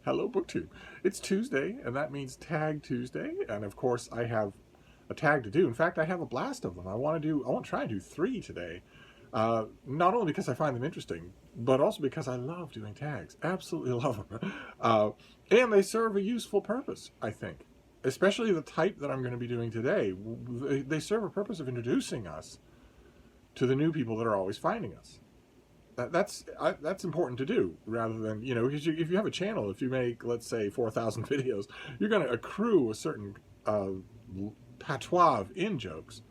Hello, Booktube. It's Tuesday, and that means Tag Tuesday. And of course, I have a tag to do. In fact, I have a blast of them. I want to try and do 3 today. Not only because I find them interesting, but also because I love doing tags. Absolutely love them. And they serve a useful purpose, I think. Especially the type that I'm going to be doing today. They serve a purpose of introducing us to the new people that are always finding us. That's important to do, rather than, because if you have a channel, if you make, let's say, 4,000 videos, you're going to accrue a certain patois of in-jokes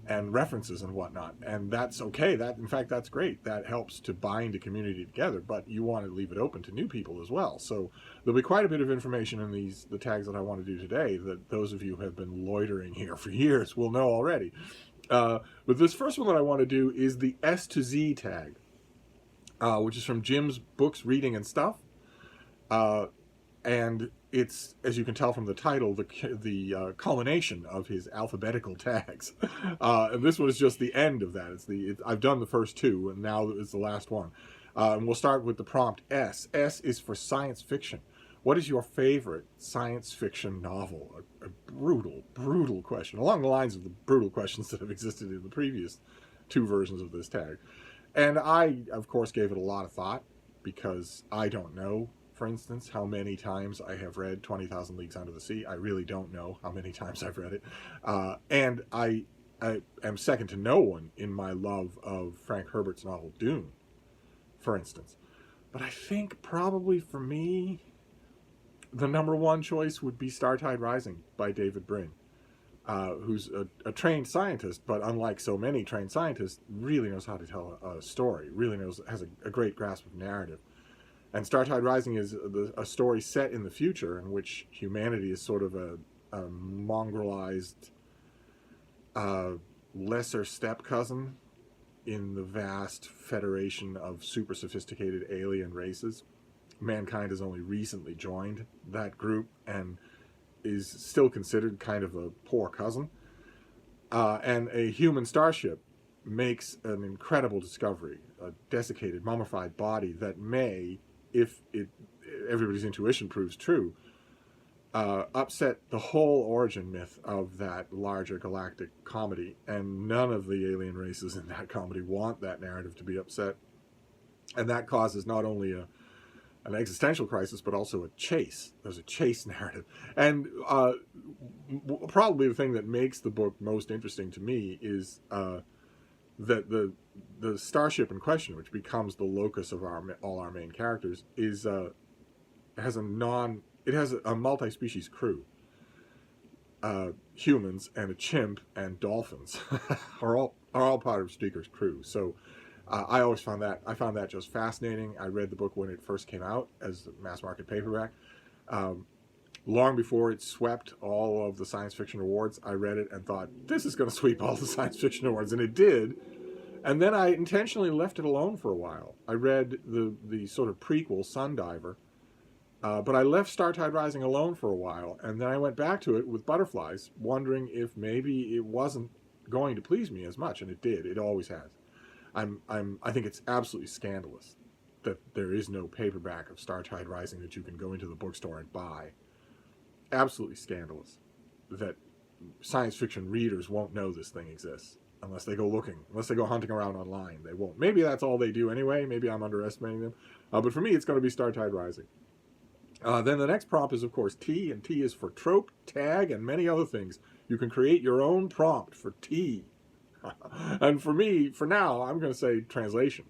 and references and whatnot, and that's okay. In fact, that's great. That helps to bind a community together, but you want to leave it open to new people as well. So there'll be quite a bit of information in the tags that I want to do today that those of you who have been loitering here for years will know already. But this first one that I want to do is the S to Z tag. Which is from Jim's Books, Reading, and Stuff. And it's, as you can tell from the title, the culmination of his alphabetical tags. And this one is just the end of that. I've done the first 2, and now it's the last one. And we'll start with the prompt S. S is for science fiction. What is your favorite science fiction novel? A brutal, brutal question, along the lines of the brutal questions that have existed in the previous 2 versions of this tag. And I, of course, gave it a lot of thought, because I don't know, for instance, how many times I have read 20,000 Leagues Under the Sea. I really don't know how many times I've read it. And I am second to no one in my love of Frank Herbert's novel Dune, for instance. But I think probably for me, the number 1 choice would be Startide Rising by David Brin. Who's a trained scientist, but unlike so many trained scientists, really knows how to tell a story, has a great grasp of narrative. And Startide Rising is a story set in the future in which humanity is sort of a mongrelized lesser step cousin in the vast federation of super sophisticated alien races. Mankind has only recently joined that group and is still considered kind of a poor cousin. And a human starship makes an incredible discovery, a desiccated, mummified body that may, if everybody's intuition proves true, upset the whole origin myth of that larger galactic comedy. And none of the alien races in that comedy want that narrative to be upset. And that causes not only an existential crisis, but also a chase. There's a chase narrative. And probably the thing that makes the book most interesting to me is that the starship in question, which becomes the locus of all our main characters, has a multi-species crew. Humans and a chimp and dolphins are all part of Streaker's crew. So I found that just fascinating. I read the book when it first came out as a mass market paperback. Long before it swept all of the science fiction awards, I read it and thought, this is going to sweep all the science fiction awards, and it did. And then I intentionally left it alone for a while. I read the sort of prequel, Sundiver, but I left Startide Rising alone for a while, and then I went back to it with Butterflies, wondering if maybe it wasn't going to please me as much, and it did. It always has. I think it's absolutely scandalous that there is no paperback of Startide Rising that you can go into the bookstore and buy. Absolutely scandalous that science fiction readers won't know this thing exists unless they go looking, unless they go hunting around online. They won't. Maybe that's all they do anyway. Maybe I'm underestimating them. But for me, it's going to be Startide Rising. Then the next prompt is, of course, T, and T is for trope, tag, and many other things. You can create your own prompt for T. And for me, for now, I'm going to say translation.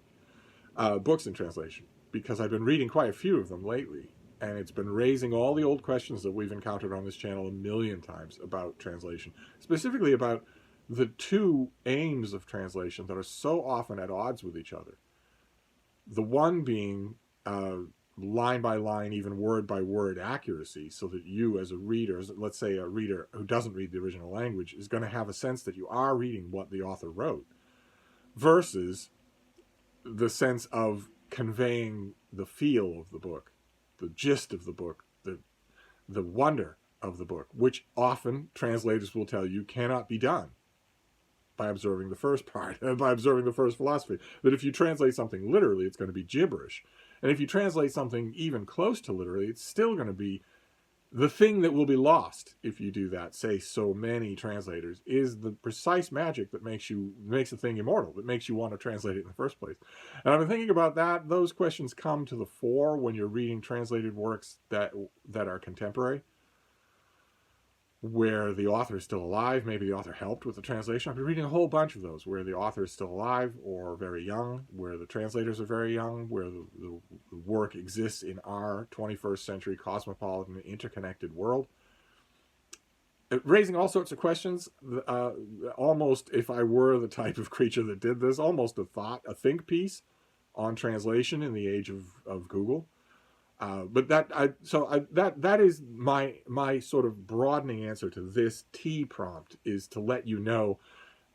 Books in translation. Because I've been reading quite a few of them lately. And it's been raising all the old questions that we've encountered on this channel a million times about translation. Specifically about the 2 aims of translation that are so often at odds with each other. The one being line by line, even word by word accuracy, so that you as a reader, let's say a reader who doesn't read the original language, is going to have a sense that you are reading what the author wrote, versus the sense of conveying the feel of the book, the gist of the book, the wonder of the book, which often translators will tell you cannot be done by observing the first part, by observing the first philosophy. That if you translate something literally, it's going to be gibberish. And if you translate something even close to literally, it's still going to be the thing that will be lost if you do that, say so many translators, is the precise magic that makes a thing immortal, that makes you want to translate it in the first place. And I've been thinking about that. Those questions come to the fore when you're reading translated works that are contemporary, where the author is still alive. Maybe the author helped with the translation. I've been reading a whole bunch of those where the author is still alive or very young, where the translators are very young, where the work exists in our 21st century cosmopolitan interconnected world, raising all sorts of questions. Almost, if I were the type of creature that did this, almost a think piece on translation in the age of Google. But that is my sort of broadening answer to this T prompt, is to let you know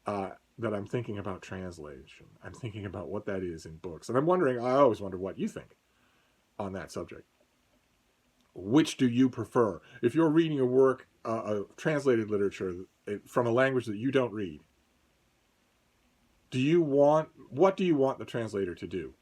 that I'm thinking about translation. I'm thinking about what that is in books, and I always wonder what you think on that subject. Which do you prefer? If you're reading a work of translated literature from a language that you don't read, what do you want the translator to do?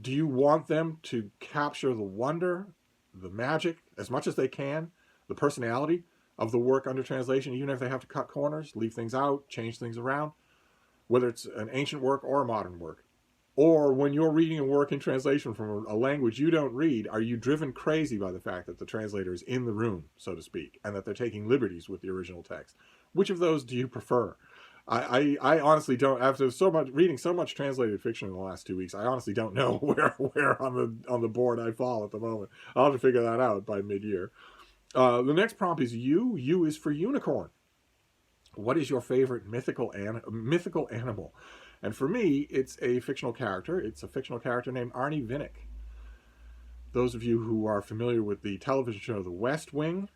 Do you want them to capture the wonder, the magic, as much as they can, the personality of the work under translation, even if they have to cut corners, leave things out, change things around, whether it's an ancient work or a modern work? Or when you're reading a work in translation from a language you don't read, are you driven crazy by the fact that the translator is in the room, so to speak, and that they're taking liberties with the original text? Which of those do you prefer? I honestly don't. After reading so much translated fiction in the last 2 weeks, I honestly don't know where on the board I fall at the moment. I'll have to figure that out by mid-year. The next prompt is U. U is for unicorn. What is your favorite mythical animal? And for me, it's a fictional character. It's a fictional character named Arnie Vinnick. Those of you who are familiar with the television show The West Wing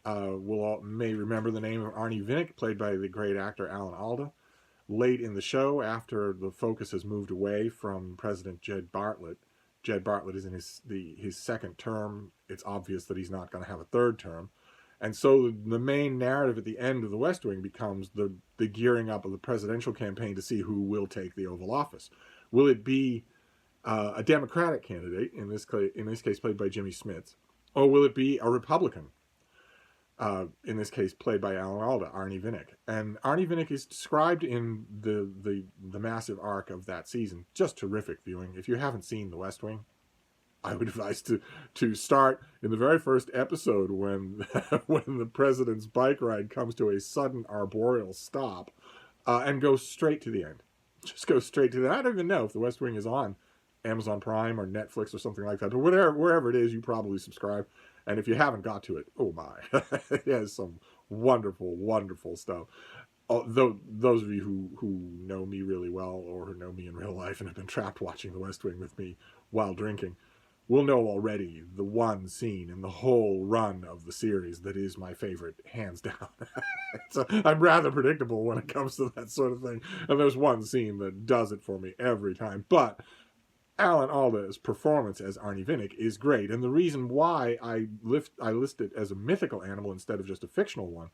may remember the name of Arnie Vinnick, played by the great actor Alan Alda. Late in the show, after the focus has moved away from President Jed Bartlet is in his second term. It's obvious that he's not going to have a third term. And so the main narrative at the end of The West Wing becomes the gearing up of the presidential campaign to see who will take the Oval Office. Will it be a Democratic candidate, in this case played by Jimmy Smits, or will it be a Republican? In this case, played by Alan Alda, Arnie Vinnick. And Arnie Vinnick is described in the massive arc of that season. Just terrific viewing. If you haven't seen The West Wing, I would advise to start in the very first episode when when the president's bike ride comes to a sudden arboreal stop, and go straight to the end. Just go straight to the end. I don't even know if The West Wing is on Amazon Prime or Netflix or something like that, but wherever it is, you probably subscribe. And if you haven't got to it, oh my, it has some wonderful, wonderful stuff. Those of you who know me really well, or who know me in real life and have been trapped watching The West Wing with me while drinking, will know already the one scene in the whole run of the series that is my favorite, hands down. I'm rather predictable when it comes to that sort of thing. And there's one scene that does it for me every time. But Alan Alda's performance as Arnie Vinnick is great. And the reason why I list it as a mythical animal instead of just a fictional one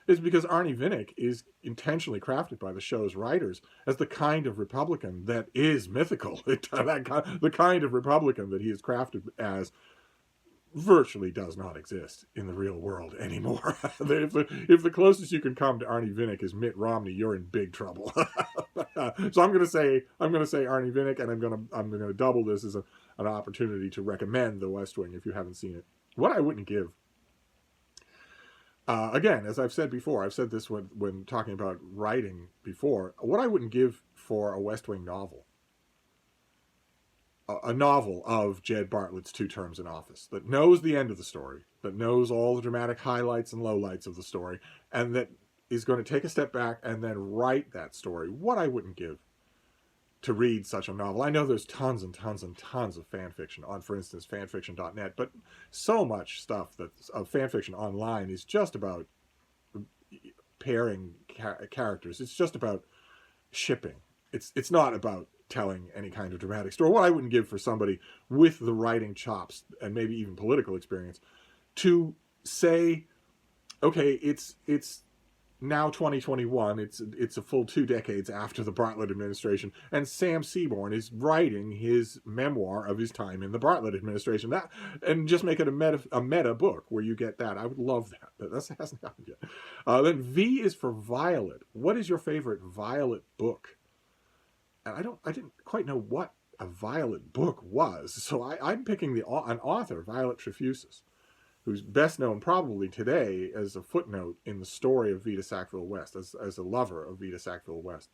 is because Arnie Vinnick is intentionally crafted by the show's writers as the kind of Republican that is mythical. The kind of Republican that he is crafted as virtually does not exist in the real world anymore. If the closest you can come to Arnie Vinnick is Mitt Romney, you're in big trouble. So I'm going to say Arnie Vinnick, and I'm going to double this as an opportunity to recommend The West Wing if you haven't seen it. What I wouldn't give. Again, as I've said before, I've said this when talking about writing before, what I wouldn't give for a West Wing novel. A novel of Jed Bartlet's 2 terms in office, that knows the end of the story, that knows all the dramatic highlights and lowlights of the story, and that is going to take a step back and then write that story. What I wouldn't give to read such a novel. I know there's tons and tons and tons of fan fiction on, for instance, fanfiction.net, but so much stuff of fan fiction online is just about pairing characters. It's just about shipping. It's not about telling any kind of dramatic story. What I wouldn't give for somebody with the writing chops and maybe even political experience to say, okay, it's now 2021, it's a full 2 decades after the Bartlett administration, and Sam Seaborn is writing his memoir of his time in the Bartlett administration. That, and just make it a meta book where you get that. I would love that, but that hasn't happened yet. Then V is for Violet. What is your favorite Violet book? And I didn't quite know what a Violet book was, so I'm picking an author, Violet Trefusis, who's best known probably today as a footnote in the story of Vita Sackville West, as a lover of Vita Sackville West.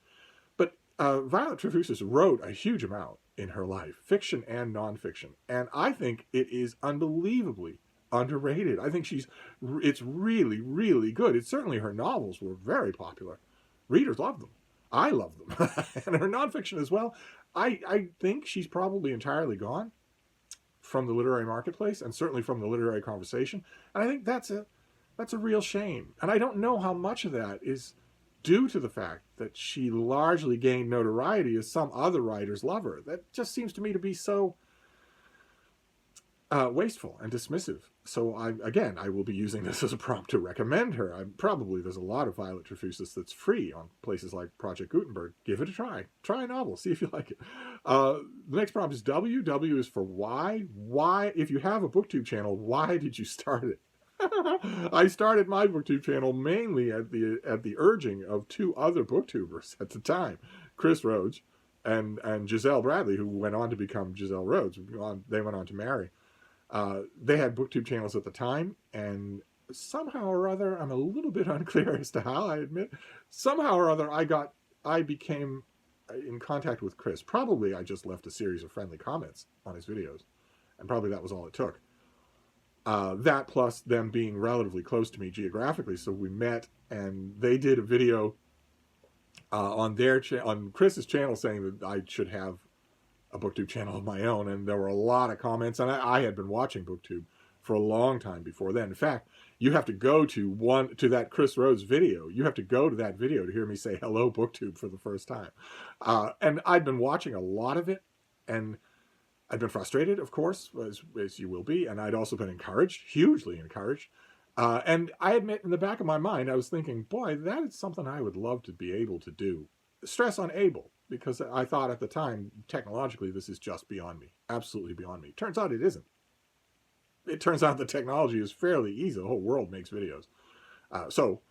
But Violet Trefusis wrote a huge amount in her life, fiction and nonfiction, and I think it is unbelievably underrated. I think it's really, really good. It's certainly, her novels were very popular. Readers loved them. I love them. And her nonfiction as well. I think she's probably entirely gone from the literary marketplace, and certainly from the literary conversation. And I think that's a real shame. And I don't know how much of that is due to the fact that she largely gained notoriety as some other writers love her. That just seems to me to be so wasteful and dismissive. So I will be using this as a prompt to recommend her. There's a lot of Violet Trefusis that's free on places like Project Gutenberg. Give it a try. Try a novel. See if you like it. The next prompt is W. W is for why. Why, if you have a Booktube channel, why did you start it? I started my Booktube channel mainly at the urging of 2 other Booktubers at the time, Chris Rhodes and Giselle Bradley, who went on to become Giselle Rhodes. They went on to marry. They had Booktube channels at the time, and somehow or other, I'm a little bit unclear as to how, I admit, somehow or other I became in contact with Chris. Probably I just left a series of friendly comments on his videos, and probably that was all it took. That plus them being relatively close to me geographically, so we met, and they did a video on Chris's channel saying that I should have a Booktube channel of my own, and there were a lot of comments, and I had been watching Booktube for a long time before then. In fact, you have to go to that Chris Rhodes video. You have to go to that video to hear me say hello Booktube for the first time. And I'd been watching a lot of it, and I'd been frustrated, of course, as you will be, and I'd also been encouraged, hugely encouraged. And I admit, in the back of my mind, I was thinking, boy, that is something I would love to be able to do. Stress on able, because I thought at the time, technologically, this is just beyond me, absolutely beyond me. Turns out it isn't. It turns out the technology is fairly easy. The whole world makes videos. So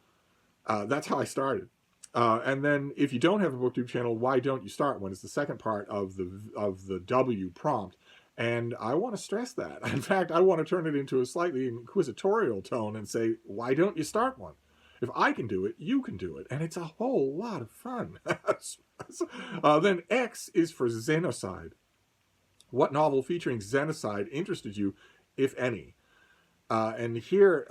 that's how I started. And then if you don't have a Booktube channel, why don't you start one? Is the second part of the W prompt. And I want to stress that. In fact, I want to turn it into a slightly inquisitorial tone and say, why don't you start one? If I can do it, you can do it. And it's a whole lot of fun. Then X is for Xenocide. What novel featuring Genocide interested you, if any? And here,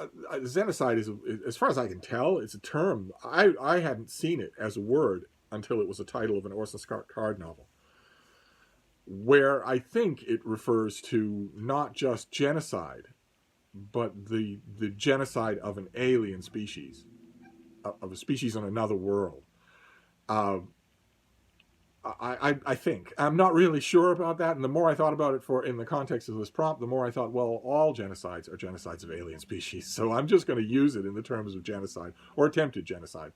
Genocide is, as far as I can tell, it's a term. I hadn't seen it as a word until it was a title of an Orson Scott Card novel, where I think it refers to not just genocide, but the genocide of an alien species, of a species on another world. I think. I'm not really sure about that, and the more I thought about it in the context of this prompt, the more I thought, well, all genocides are genocides of alien species, so I'm just going to use it in the terms of genocide, or attempted genocide.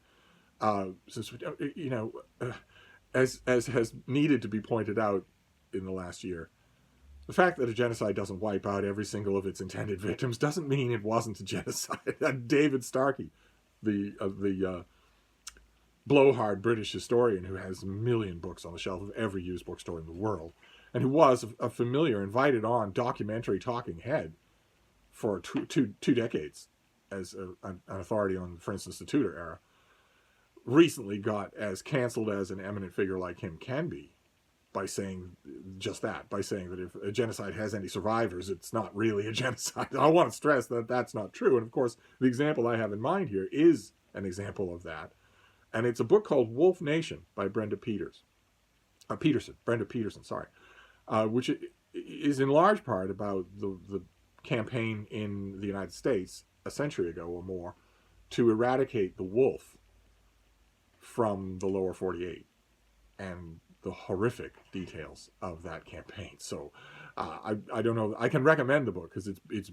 Since, you know, as has needed to be pointed out in the last year, the fact that a genocide doesn't wipe out every single of its intended victims doesn't mean it wasn't a genocide. David Starkey, the blowhard British historian who has a million books on the shelf of every used bookstore in the world, and who was a familiar, invited on documentary talking head for two decades as an authority on, for instance, the Tudor era, recently got as canceled as an eminent figure like him can be by saying just that, by saying that if a genocide has any survivors, it's not really a genocide. I want to stress that that's not true. And of course, the example I have in mind here is an example of that. And it's a book called Wolf Nation by Brenda Peterson, which is in large part about the campaign in the United States a century ago or more to eradicate the wolf from the lower 48 and the horrific details of that campaign. So I don't know. I can recommend the book because it's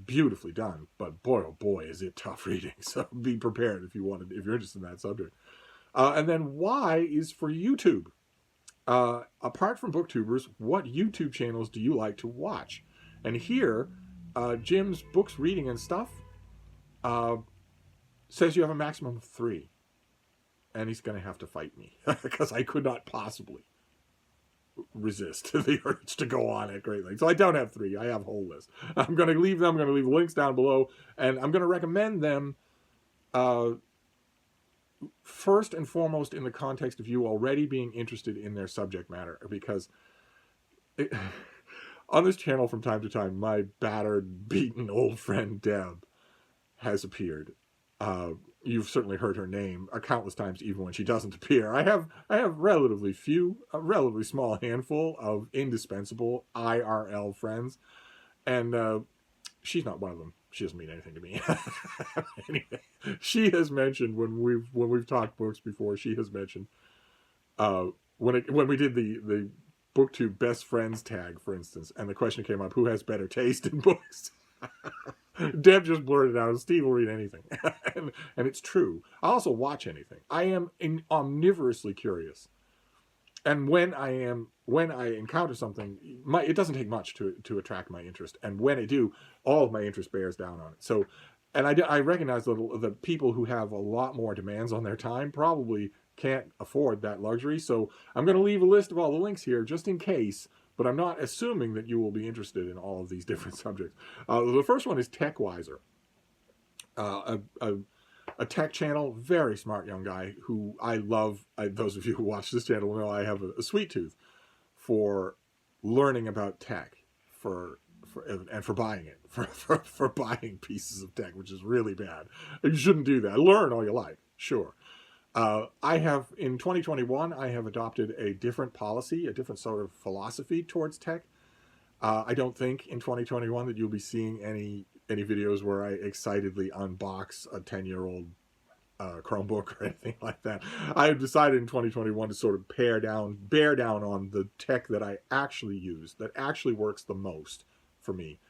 beautifully done, but boy, oh boy, is it tough reading. So be prepared if you're interested in that subject. And then Y is for YouTube. Apart from Booktubers, what YouTube channels do you like to watch? And here, Jim's Books, Reading, and Stuff says you have a maximum of 3. And he's going to have to fight me because I could not possibly resist the urge to go on at great length. So I don't have 3. I have a whole list. I'm going to leave them. I'm going to leave links down below. And I'm going to recommend them first and foremost in the context of you already being interested in their subject matter. Because on this channel from time to time, my battered, beaten old friend Deb has appeared. You've certainly heard her name countless times, even when she doesn't appear. I have relatively few, a relatively small handful of indispensable IRL friends, and she's not one of them. She doesn't mean anything to me. Anyway, she has mentioned when we've talked books before. She has mentioned when we did the Booktube best friends tag, for instance, and the question came up: who has better taste in books? Deb just blurted out, Steve will read anything. and it's true. I also watch anything. I am omnivorously curious. And when I encounter something, it doesn't take much to attract my interest. And when I do, all of my interest bears down on it. So, and I recognize that the people who have a lot more demands on their time probably can't afford that luxury. So I'm going to leave a list of all the links here just in case, but I'm not assuming that you will be interested in all of these different subjects. The first one is TechWiser, a tech channel, very smart young guy who I love. Those of you who watch this channel know I have a sweet tooth for learning about tech, and for buying it, for buying pieces of tech, which is really bad. You shouldn't do that. Learn all you like, sure. In 2021, I have adopted a different policy, a different sort of philosophy towards tech. I don't think in 2021 that you'll be seeing any videos where I excitedly unbox a 10-year-old Chromebook or anything like that. I have decided in 2021 to sort of bear down on the tech that I actually use, that actually works the most for me.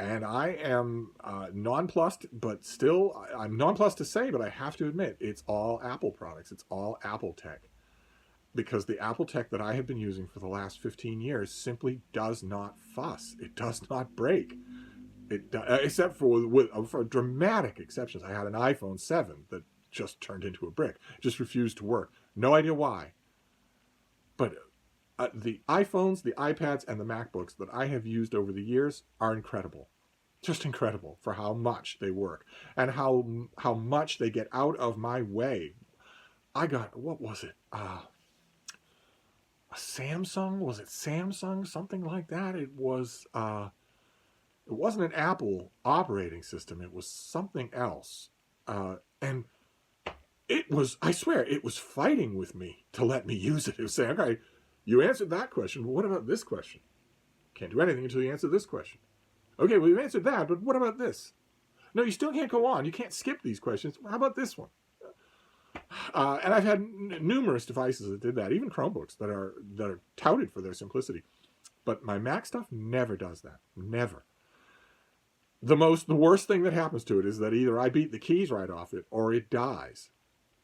And I am nonplussed, but still, I'm nonplussed to say, but I have to admit, it's all Apple products. It's all Apple tech. Because the Apple tech that I have been using for the last 15 years simply does not fuss. It does not break. Except for dramatic exceptions. I had an iPhone 7 that just turned into a brick. Just refused to work. No idea why. But the iPhones, the iPads, and the MacBooks that I have used over the years are incredible. Just incredible for how much they work. And how much they get out of my way. I got, what was it? A Samsung? Was it Samsung? Something like that. It wasn't an Apple operating system. It was something else. And it was, I swear, it was fighting with me to let me use it. It was saying, okay, you answered that question, but what about this question? Can't do anything until you answer this question. Okay, well, you've answered that, but what about this? No, you still can't go on. You can't skip these questions. How about this one? And I've had numerous devices that did that, even Chromebooks that are touted for their simplicity. But my Mac stuff never does that. Never. The worst thing that happens to it is that either I beat the keys right off it or it dies.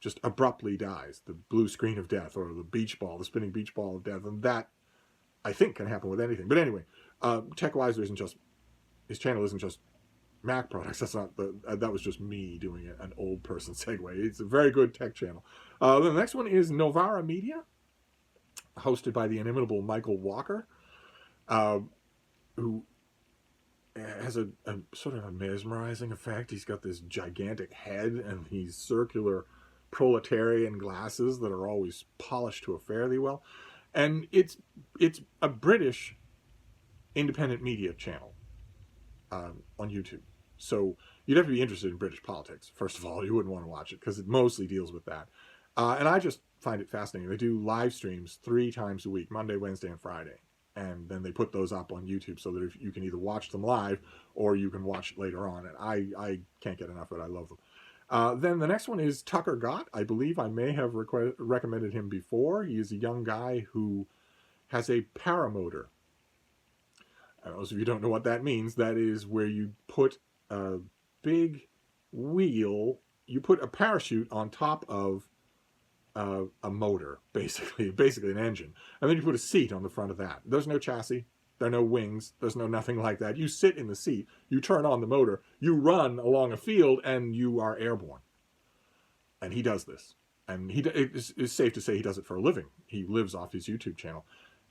Just abruptly dies. The blue screen of death, or the spinning beach ball of death. And that, I think, can happen with anything. But anyway, TechWiser his channel isn't just Mac products. That was just me doing an old person segue. It's a very good tech channel. The next one is Novara Media, hosted by the inimitable Michael Walker, who has a sort of a mesmerizing effect. He's got this gigantic head and these circular proletarian glasses that are always polished to a fairly well. And it's a British independent media channel on YouTube. So you'd have to be interested in British politics. First of all, you wouldn't want to watch it because it mostly deals with that. And I just find it fascinating. They do live streams 3 times a week, Monday, Wednesday, and Friday. And then they put those up on YouTube so that if you can either watch them live or you can watch it later on. And I can't get enough of it. I love them. Then the next one is Tucker Gott. I believe I may have recommended him before. He is a young guy who has a paramotor. And those of you who don't know what that means, that is where you put a big wheel, you put a parachute on top of a motor, basically an engine. And then you put a seat on the front of that. There's no chassis. There are no wings. There's no nothing like that. You sit in the seat. You turn on the motor. You run along a field, and you are airborne. And he does this. And it's safe to say he does it for a living. He lives off his YouTube channel.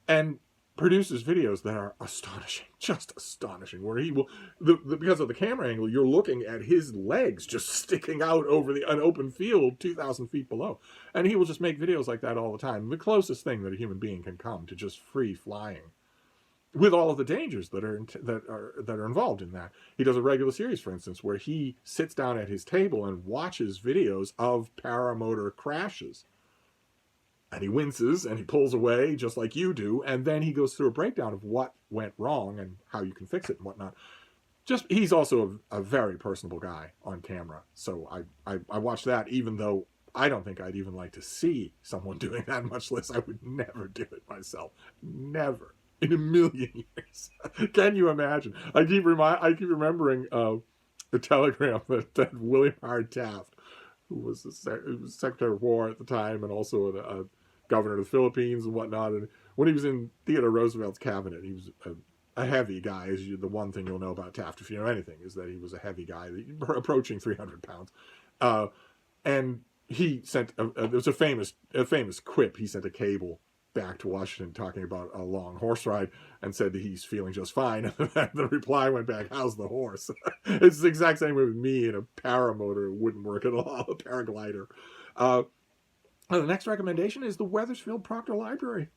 And produces videos that are astonishing, just astonishing, where he will, because of the camera angle, you're looking at his legs just sticking out over an open field 2,000 feet below. And he will just make videos like that all the time. The closest thing that a human being can come to just free flying, with all of the dangers that are involved in that. He does a regular series, for instance, where he sits down at his table and watches videos of paramotor crashes. And he winces and he pulls away just like you do. And then he goes through a breakdown of what went wrong and how you can fix it and whatnot. He's also a very personable guy on camera. So I watched that, even though I don't think I'd even like to see someone doing that, much less I would never do it myself. Never. In a million years. Can you imagine? I keep remembering a telegram that William Howard Taft, who was the Secretary of War at the time and also a governor of the Philippines and whatnot. And when he was in Theodore Roosevelt's cabinet, he was a heavy guy. The one thing you'll know about Taft, if you know anything, is that he was a heavy guy, approaching 300 pounds. And he sent, there was a famous quip. He sent a cable back to Washington talking about a long horse ride and said that he's feeling just fine. And the reply went back, "How's the horse?" It's the exact same way with me and a paramotor. It wouldn't work at all, a paraglider. The next recommendation is the Weathersfield Proctor Library.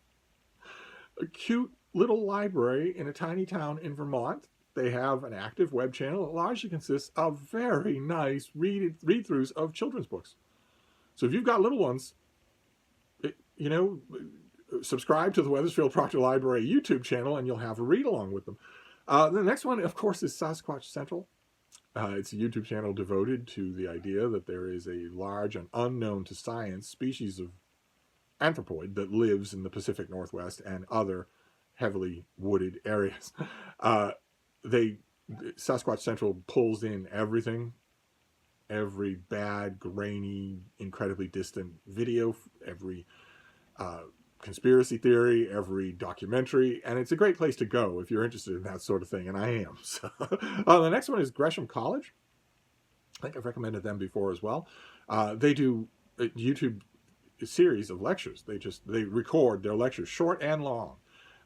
A cute little library in a tiny town in Vermont. They have an active web channel that largely consists of very nice read-throughs of children's books. So if you've got little ones, subscribe to the Weathersfield Proctor Library YouTube channel and you'll have a read-along with them. The next one, of course, is Sasquatch Central. It's a YouTube channel devoted to the idea that there is a large and unknown to science species of anthropoid that lives in the Pacific Northwest and other heavily wooded areas. Sasquatch Central pulls in everything, every bad, grainy, incredibly distant video, every conspiracy theory, every documentary, and it's a great place to go if you're interested in that sort of thing, and I am. So, the next one is Gresham College. I think I've recommended them before as well. They do a YouTube series of lectures. They record their lectures, short and long,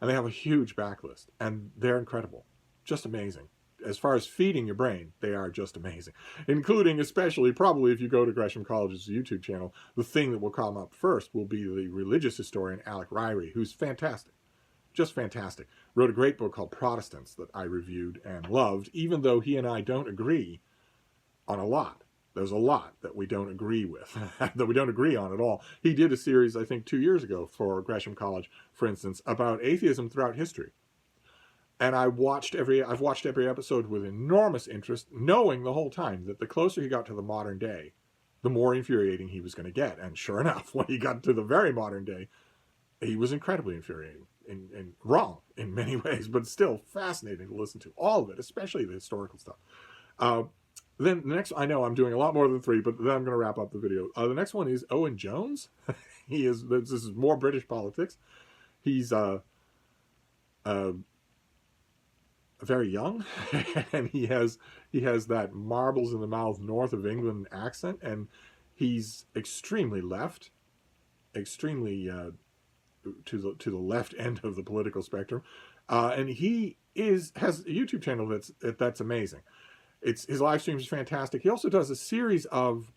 and they have a huge backlist, and they're incredible, just amazing. As far as feeding your brain, they are just amazing, including especially probably if you go to Gresham College's YouTube channel, the thing that will come up first will be the religious historian Alec Ryrie, who's fantastic, just fantastic. Wrote a great book called Protestants that I reviewed and loved, even though he and I don't agree on a lot. There's a lot that we don't agree with, that we don't agree on at all. He did a series, I think 2 years ago for Gresham College, for instance, about atheism throughout history. And I've watched every episode with enormous interest, knowing the whole time that the closer he got to the modern day, the more infuriating he was going to get. And sure enough, when he got to the very modern day, he was incredibly infuriating and wrong in many ways, but still fascinating to listen to. All of it, especially the historical stuff. Then the next, I know I'm doing a lot more than 3, but then I'm going to wrap up the video. The next one is Owen Jones. This is more British politics. He's very young, and he has that marbles in the mouth north of England accent, and he's extremely left, extremely to the left end of the political spectrum, and he has a YouTube channel that's amazing. His live streams are fantastic. He also does a series of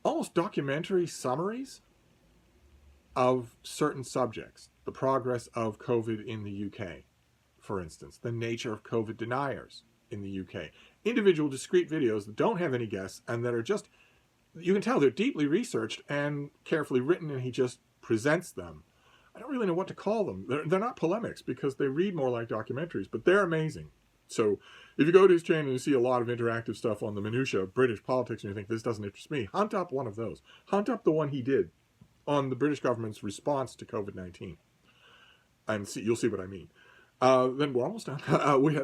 almost documentary summaries of certain subjects. The progress of COVID in the UK, for instance. The nature of COVID deniers in the UK. Individual discrete videos that don't have any guests and that are just, you can tell they're deeply researched and carefully written, and he just presents them. I don't really know what to call them. They're not polemics because they read more like documentaries, but they're amazing. So if you go to his channel and you see a lot of interactive stuff on the minutiae of British politics and you think this doesn't interest me, hunt up one of those. Hunt up the one he did on the British government's response to COVID-19. and you'll see what I mean. Then we're almost done.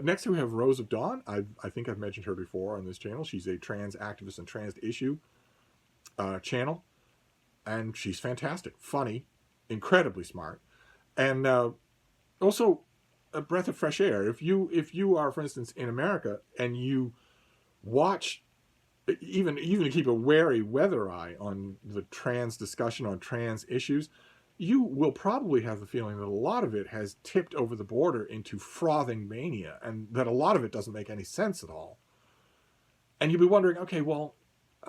Next we have Rose of Dawn. I think I've mentioned her before on this channel. She's a trans activist and trans issue channel, and she's fantastic, funny, incredibly smart, and also a breath of fresh air. If you are, for instance, in America and you watch, even to keep a wary weather eye on the trans discussion, on trans issues, you will probably have the feeling that a lot of it has tipped over the border into frothing mania, and that a lot of it doesn't make any sense at all. And you'll be wondering, okay, well,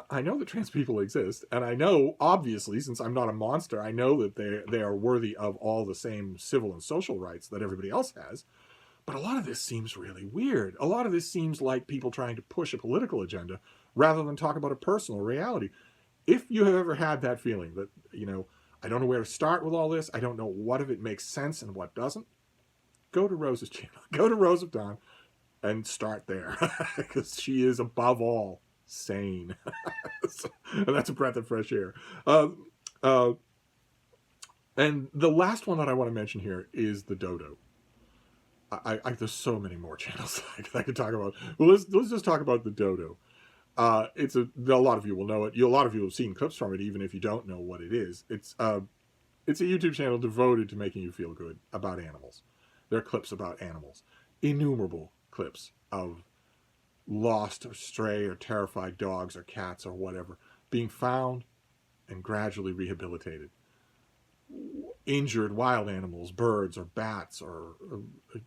I know that trans people exist, and I know, obviously, since I'm not a monster, I know that they are worthy of all the same civil and social rights that everybody else has. But a lot of this seems really weird. A lot of this seems like people trying to push a political agenda rather than talk about a personal reality. If you have ever had that feeling that, I don't know where to start with all this, I don't know what of it makes sense and what doesn't, go to Rose's channel. Go to Rose of Dawn and start there, because she is, above all, sane. And that's a breath of fresh air. And the last one that I want to mention here is the Dodo. There's so many more channels I could talk about. Well, let's just talk about the Dodo. A lot of you will know it. A lot of you have seen clips from it, even if you don't know what it is. It's a YouTube channel devoted to making you feel good about animals. There are clips about animals, innumerable clips of lost or stray or terrified dogs or cats or whatever being found and gradually rehabilitated. Injured wild animals, birds or bats or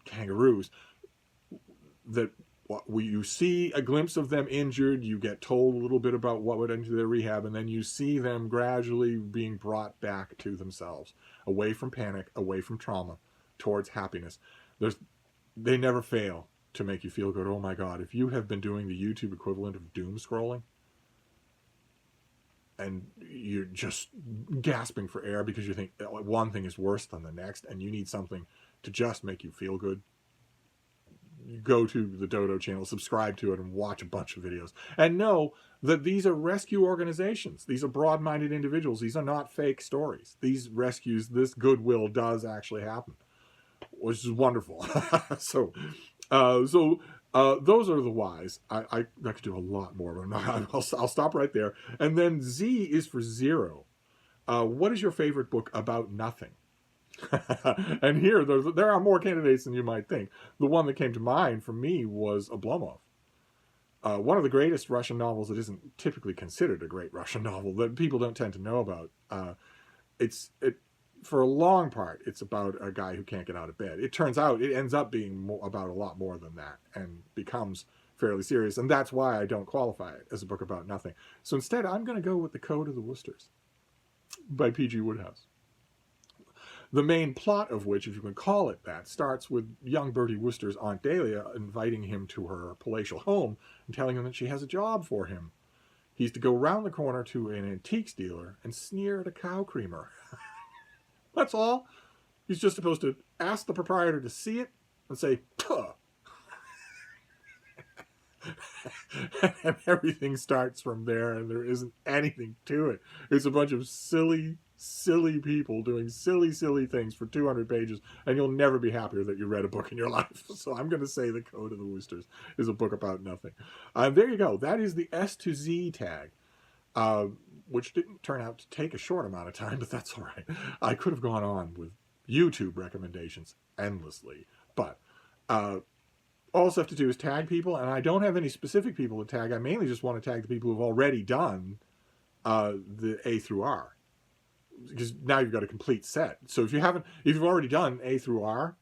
kangaroos, that you see a glimpse of them injured, you get told a little bit about what went into their rehab, and then you see them gradually being brought back to themselves, away from panic, away from trauma, towards happiness. They never fail to make you feel good. Oh my God, if you have been doing the YouTube equivalent of doom scrolling, and you're just gasping for air because you think one thing is worse than the next, and you need something to just make you feel good, you go to the Dodo channel, subscribe to it, and watch a bunch of videos. And know that these are rescue organizations. These are broad-minded individuals. These are not fake stories. These rescues, this goodwill does actually happen, which is wonderful. So those are the whys. I could do a lot more, but I'll stop right there. And then Z is for zero. What is your favorite book about nothing? And here, there are more candidates than you might think. The one that came to mind for me was Oblomov. One of the greatest Russian novels that isn't typically considered a great Russian novel, that people don't tend to know about. For a long part, it's about a guy who can't get out of bed. It turns out it ends up being about a lot more than that, and becomes fairly serious. And that's why I don't qualify it as a book about nothing. So instead, I'm going to go with The Code of the Woosters by P.G. Wodehouse. The main plot of which, if you can call it that, starts with young Bertie Wooster's Aunt Dahlia inviting him to her palatial home and telling him that she has a job for him. He's to go round the corner to an antiques dealer and sneer at a cow creamer. That's all. He's just supposed to ask the proprietor to see it and say, "Puh." And everything starts from there, and there isn't anything to it. It's a bunch of silly people doing silly things for 200 pages, and you'll never be happier that you read a book in your life. So I'm going to say The Code of the Woosters is a book about nothing. There you go. That is the S to Z tag, which didn't turn out to take a short amount of time, but that's all right. I could have gone on with YouTube recommendations endlessly, but all I have to do is tag people, and I don't have any specific people to tag. I mainly just want to tag the people who've already done the A through R, because now you've got a complete set. So if you've already done A through R,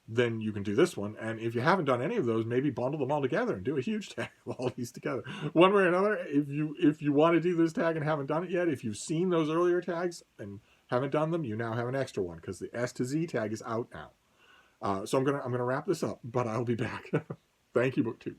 then you can do this one. And if you haven't done any of those, maybe bundle them all together and do a huge tag of all these together. One way or another, if you want to do this tag and haven't done it yet, if you've seen those earlier tags and haven't done them, you now have an extra one, because the S to Z tag is out now. So I'm gonna wrap this up, but I'll be back. Thank you, Booktube.